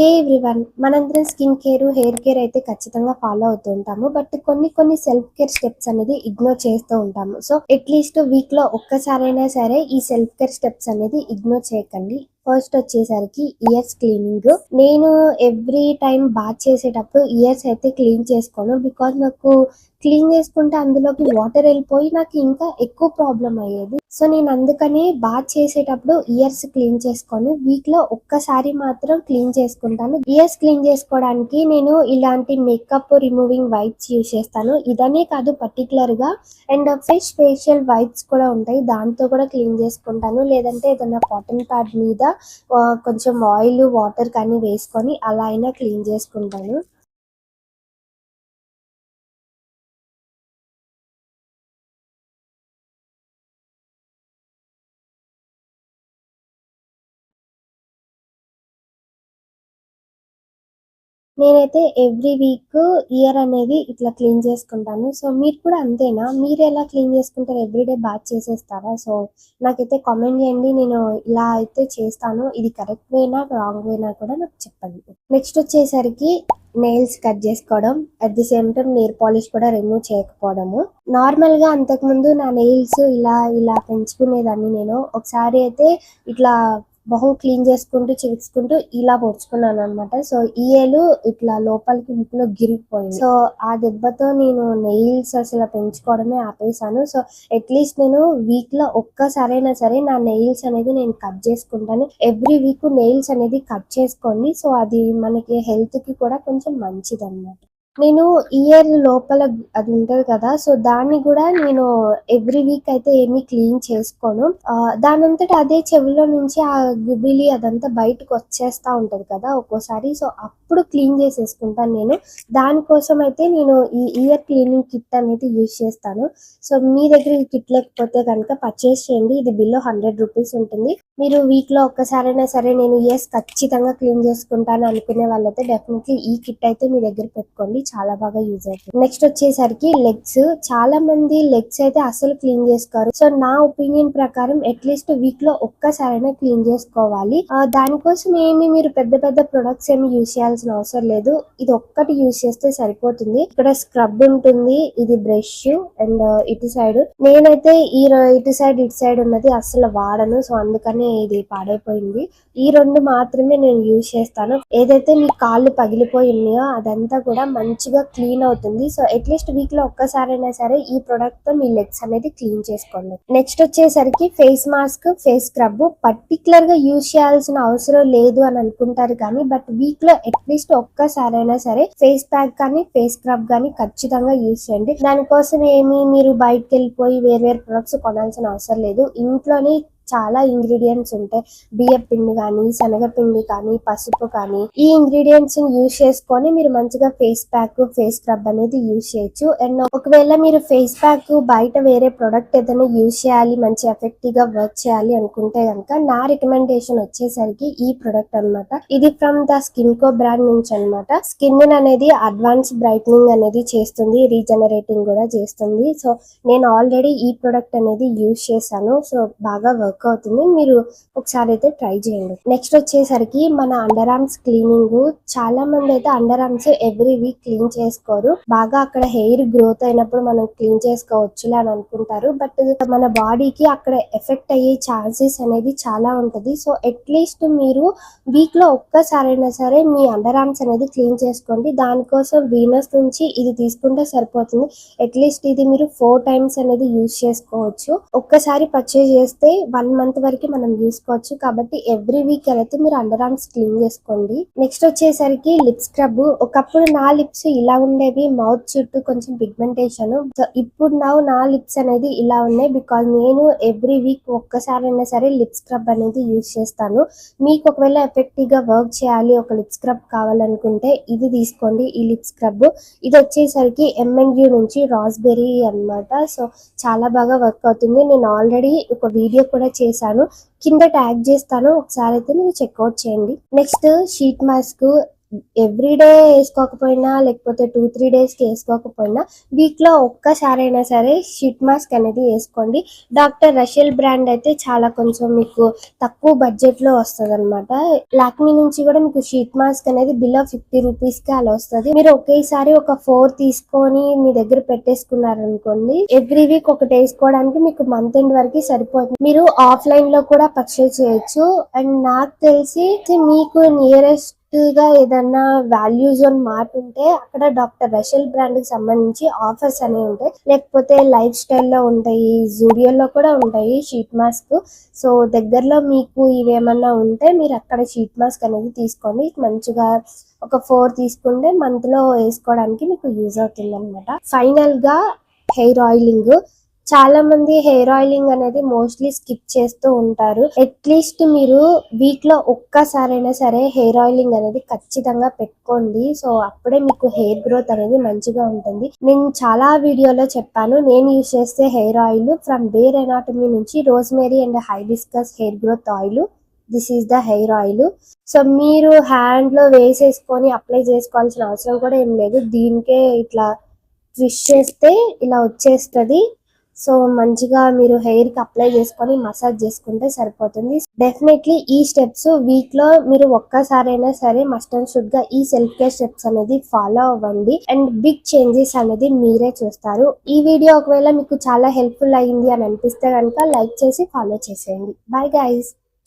హే everyone, మనందరం skin care, hair care అయితే ఖచ్చితంగా ఫాలో అవుతూ ఉంటాము. బట్ కొన్ని సెల్ఫ్ కేర్ స్టెప్స్ అనేది ఇగ్నోర్ చేస్తూ ఉంటాము. సో అట్లీస్ట్ వీక్ లో ఒక్కసారైనా సరే ఈ సెల్ఫ్ కేర్ స్టెప్స్ అనేది ఇగ్నోర్ చేయకండి. ఫస్ట్ వచ్చేసరికి ఇయర్స్ క్లీనింగ్. నేను ఎవ్రీ టైం బాత్ చేసేటప్పుడు ఇయర్స్ అయితే క్లీన్ చేసుకోను. బికాజ్ నాకు క్లీన్ చేసుకుంటే అందులోకి వాటర్ వెళ్ళిపోయి నాకు ఇంకా ఎక్కువ ప్రాబ్లం అయ్యేది. సో నేను అందుకని బాత్ చేసేటప్పుడు ఇయర్స్ క్లీన్ చేసుకొని వీక్ లో ఒక్కసారి మాత్రం క్లీన్ చేసుకుంటాను. ఇయర్స్ క్లీన్ చేసుకోవడానికి నేను ఇలాంటి మేకప్ రిమూవింగ్ వైప్స్ యూజ్ చేస్తాను. ఇదనే కాదు, పర్టికులర్ గా అండ్ ఫ్రెష్ ఫేషియల్ వైప్స్ కూడా ఉంటాయి, దాంతో కూడా క్లీన్ చేసుకుంటాను. లేదంటే ఏదైనా కాటన్ ప్యాడ్ మీద కొంచెం ఆయిల్ వాటర్ కానీ వేసుకొని అలా అయినా క్లీన్ చేసుకుంటాను. నేనైతే ఎవ్రీ వీక్ ఇయర్ అనేది ఇట్లా క్లీన్ చేసుకుంటాను. సో మీరు కూడా అంతేనా? మీరు ఎలా క్లీన్ చేసుకుంటారు? ఎవ్రీడే బాత్ చేసేస్తారా? సో నాకైతే కామెంట్ చేయండి. నేను ఇలా అయితే చేస్తాను. ఇది కరెక్ట్ వేనా రాంగ్ వేనా కూడా నాకు చెప్పండి. నెక్స్ట్ వచ్చేసరికి నెయిల్స్ కట్ చేసుకోవడం, at the same time nail polish కూడా రిమూవ్ చేయకపోవడము. నార్మల్ గా అంతకుముందు నా నెయిల్స్ ఇలా ఇలా పెంచుకునేదాన్ని. నేను ఒకసారి అయితే ఇట్లా మొహం క్లీన్ చేసుకుంటూ ఇలా పొడుచుకున్నాను అనమాట. సో ఈ ఏలు ఇట్లా లోపలికి ముక్కులో గిరిగిపోయింది. సో ఆ దెబ్బతో నేను నెయిల్స్ అసలు పెంచుకోవడమే ఆపేసాను. సో అట్లీస్ట్ నేను వీక్ లో ఒక్కసారైనా సరే నా నెయిల్స్ అనేది నేను కట్ చేసుకుంటాను. ఎవ్రీ వీక్ నెయిల్స్ అనేది కట్ చేసుకోండి. సో అది మనకి హెల్త్ కి కూడా కొంచెం మంచిది అన్నమాట. నేను ఇయర్ లోపల అది ఉంటది కదా, సో దాన్ని కూడా నేను ఎవ్రీ వీక్ అయితే ఏమీ క్లీన్ చేసుకోను. దానంతట అదే చెవిలో నుంచి ఆ గుబిలి అదంతా బయటకు వచ్చేస్తా ఉంటది కదా ఒక్కోసారి. సో అప్పుడు క్లీన్ చేసేసుకుంటాను నేను. దానికోసం అయితే నేను ఈ ఇయర్ క్లీనింగ్ కిట్ అనేది యూజ్ చేస్తాను. సో మీ దగ్గర ఈ కిట్ లేకపోతే కనుక పర్చేస్ చేయండి. ఇది బిలో 100 రూపీస్ ఉంటుంది. మీరు వీక్ లో ఒక్కసారైనా సరే నేను ఇయర్స్ ఖచ్చితంగా క్లీన్ చేసుకుంటాను అనుకునే వాళ్ళైతే డెఫినెట్లీ ఈ కిట్ అయితే మీ దగ్గర పెట్టుకోండి, చాలా బాగా యూజ్ అవుతుంది. నెక్స్ట్ వచ్చేసరికి లెగ్స్. చాలా మంది లెగ్స్ అయితే అసలు క్లీన్ చేసుకోరు. సో నా ఒపీనియన్ ప్రకారం అట్లీస్ట్ వీక్ లో ఒక్కసారైనా క్లీన్ చేసుకోవాలి. దానికోసం మీరు పెద్ద పెద్ద ప్రొడక్ట్స్ ఏమి యూజ్ చేయాల్సిన అవసరం లేదు. ఇది ఒక్కటి యూజ్ చేస్తే సరిపోతుంది. ఇక్కడ స్క్రబ్ ఉంటుంది, ఇది బ్రష్ అండ్ ఇటు సైడ్. నేనైతే ఇటు సైడ్ ఉన్నది అసలు వాడను. సో అందుకని ఇది పాడైపోయింది. ఈ రెండు మాత్రమే నేను యూజ్ చేస్తాను. ఏదైతే మీ కాళ్ళు పగిలిపోయి ఉన్నాయో అదంతా కూడా మంచిగా క్లీన్ అవుతుంది. సో అట్లీస్ట్ వీక్ లో ఒక్కసారైనా సరే ఈ ప్రొడక్ట్ తో మీ లెగ్స్ అనేది క్లీన్ చేసుకోండి. నెక్స్ట్ వచ్చేసరికి face mask, face scrub. Particular గా యూజ్ చేయాల్సిన అవసరం లేదు అని అనుకుంటారు కానీ బట్ వీక్ లో అట్లీస్ట్ ఒక్కసారైనా సరే ఫేస్ ప్యాక్ కానీ ఫేస్ స్క్రబ్ కానీ ఖచ్చితంగా యూజ్ చేయండి. దానికోసం మీరు బయటకు వెళ్ళిపోయి వేరే ప్రొడక్ట్స్ కొనాల్సిన అవసరం లేదు. ఇంట్లోనే చాలా ఇంగ్రీడియంట్స్ ఉంటాయి. బియ్య పిండి కానీ, శనగపిండి కానీ, పసుపు కానీ, ఈ ఇంగ్రీడియంట్స్ యూజ్ చేసుకొని మీరు మంచిగా ఫేస్ ప్యాక్, ఫేస్ స్క్రబ్ అనేది యూజ్ చేయొచ్చు. అండ్ ఒకవేళ మీరు ఫేస్ ప్యాక్ బయట వేరే ప్రొడక్ట్ ఏదైనా యూజ్ చేయాలి, మంచి ఎఫెక్టివ్ గా వర్క్ చేయాలి అనుకుంటే కనుక నా రికమెండేషన్ వచ్చేసరికి ఈ ప్రొడక్ట్ అనమాట. ఇది from the skin co brand నుంచి అనమాట. స్కిన్ అనేది అడ్వాన్స్ బ్రైట్నింగ్ అనేది చేస్తుంది, రీజనరేటింగ్ కూడా చేస్తుంది. సో నేను ఆల్రెడీ ఈ ప్రొడక్ట్ అనేది యూజ్ చేశాను. సో బాగా వర్క్ అవుతుంది. మీరు ఒకసారి అయితే ట్రై చేయండి. నెక్స్ట్ వచ్చేసరికి మన అండర్ ఆర్మ్స్ క్లీనింగ్. చాలా మంది అయితే under arms every week clean చేసుకోరు. బాగా అక్కడ హెయిర్ గ్రోత్ అయినప్పుడు మనం క్లీన్ చేసుకోవచ్చులే అని అనుకుంటారు. బట్ మన బాడీకి అక్కడ ఎఫెక్ట్ అయ్యే ఛాన్సెస్ అనేది చాలా ఉంటది. సో అట్లీస్ట్ మీరు వీక్ లో ఒక్కసారైనా సరే మీ అండర్ ఆర్మ్స్ అనేది క్లీన్ చేసుకోండి. దానికోసం వీనస్ నుంచి ఇది తీసుకుంటే సరిపోతుంది. అట్లీస్ట్ ఇది మీరు 4 టైమ్స్ అనేది యూజ్ చేసుకోవచ్చు. ఒక్కసారి పర్చేజ్ చేస్తే 1 మంత్ వరకు మనం తీసుకోవచ్చు. కాబట్టి ఎవ్రీ వీక్ అయితే మీరు అండర్ ఆర్మ్స్ క్లీన్ చేసుకోండి. నెక్స్ట్ వచ్చేసరికి లిప్ స్క్రబ్. ఒకప్పుడు నా లిప్స్ ఇలా ఉండేవి, మౌత్ చుట్టూ కొంచెం పిగ్మెంటేషన్. సో ఇప్పుడు నా లిప్స్ అనేది ఇలా ఉన్నాయి బికాజ్ నేను ఎవ్రీ వీక్ ఒక్కసారైనా సరే లిప్ స్క్రబ్ అనేది యూజ్ చేస్తాను. మీకు ఒకవేళ ఎఫెక్టివ్ గా వర్క్ చేయాలి, ఒక లిప్ స్క్రబ్ కావాలనుకుంటే ఇది తీసుకోండి, ఈ లిప్ స్క్రబ్. ఇది వచ్చేసరికి MNU నుంచి రాస్బెర్రీ అన్నమాట. సో చాలా బాగా వర్క్ అవుతుంది. నేను ఆల్రెడీ ఒక వీడియో కూడా చేశాను, కింద ట్యాగ్ చేస్తాను, ఒకసారి అయితే మీరు చెక్అవుట్ చేయండి. Next sheet mask. ఎవ్రీడే వేసుకోకపోయినా లేకపోతే 2-3 డేస్కి వేసుకోకపోయినా వీక్లో ఒక్కసారైనా సరే షీట్ మాస్క్ అనేది వేసుకోండి. డాక్టర్ రషెల్ బ్రాండ్ అయితే చాలా కొంచెం మీకు తక్కువ బడ్జెట్లో వస్తుంది అనమాట. లాక్మీ నుంచి కూడా మీకు షీట్ మాస్క్ అనేది బిలో 50 రూపీస్కి అలా వస్తుంది. మీరు ఒకేసారి ఒక 4 తీసుకొని మీ దగ్గర పెట్టేసుకున్నారనుకోండి, ఎవ్రీ వీక్ ఒకటి వేసుకోవడానికి మీకు మంత్ ఎండ్ వరకు సరిపోతుంది. మీరు ఆఫ్లైన్ లో కూడా పర్చేస్ చేయొచ్చు. అండ్ నాకు తెలిసి మీకు నియరెస్ట్ గా ఏదన్నా వాల్యూ జోన్ మార్ట్ ఉంటే అక్కడ డాక్టర్ రషెల్ బ్రాండ్ కి సంబంధించి ఆఫర్స్ అనేవి ఉంటాయి, లేకపోతే లైఫ్ స్టైల్లో ఉంటాయి, జూడియోలో కూడా ఉంటాయి షీట్ మాస్క్. సో దగ్గరలో మీకు ఇవేమన్నా ఉంటే మీరు అక్కడ షీట్ మాస్క్ అనేది తీసుకోండి. మంచిగా ఒక 4 తీసుకుంటే మంత్ లో వేసుకోవడానికి మీకు యూజ్ అవుతుంది అనమాట. ఫైనల్ గా హెయిర్ ఆయిలింగ్. చాలా మంది హెయిర్ ఆయిలింగ్ అనేది మోస్ట్లీ స్కిప్ చేస్తూ ఉంటారు. అట్లీస్ట్ మీరు వీక్ లో ఒక్కసారైనా సరే హెయిర్ ఆయిలింగ్ అనేది ఖచ్చితంగా పెట్టుకోండి. సో అప్పుడే మీకు హెయిర్ గ్రోత్ అనేది మంచిగా ఉంటుంది. నేను చాలా వీడియోలో చెప్పాను, నేను యూజ్ చేసే hair oil from Bare Anatomy నుంచి rosemary and hibiscus hair growth oil. This is the hair oil. So మీరు హ్యాండ్ లో వేసేసుకొని అప్లై చేసుకోవాల్సిన అవసరం కూడా ఏం లేదు. దీనికే ఇట్లా ట్విస్ట్ చేస్తే ఇలా వచ్చేస్తుంది. సో మంచిగా మీరు హెయిర్ కి అప్లై చేసుకొని మసాజ్ చేసుకుంటే సరిపోతుంది. డెఫినెట్లీ ఈ స్టెప్స్ వీక్ లో మీరు ఒక్కసారైనా సరే మస్ట్ అండ్ షుడ్ గా ఈ సెల్ఫ్ కేర్ స్టెప్స్ అనేది ఫాలో అవ్వండి. అండ్ బిగ్ చేంజెస్ అనేది మీరే చూస్తారు. ఈ వీడియో ఒకవేళ మీకు చాలా హెల్ప్ఫుల్ అయ్యింది అని అనిపిస్తే కనుక లైక్ చేసి ఫాలో చేసేయండి. Bye guys.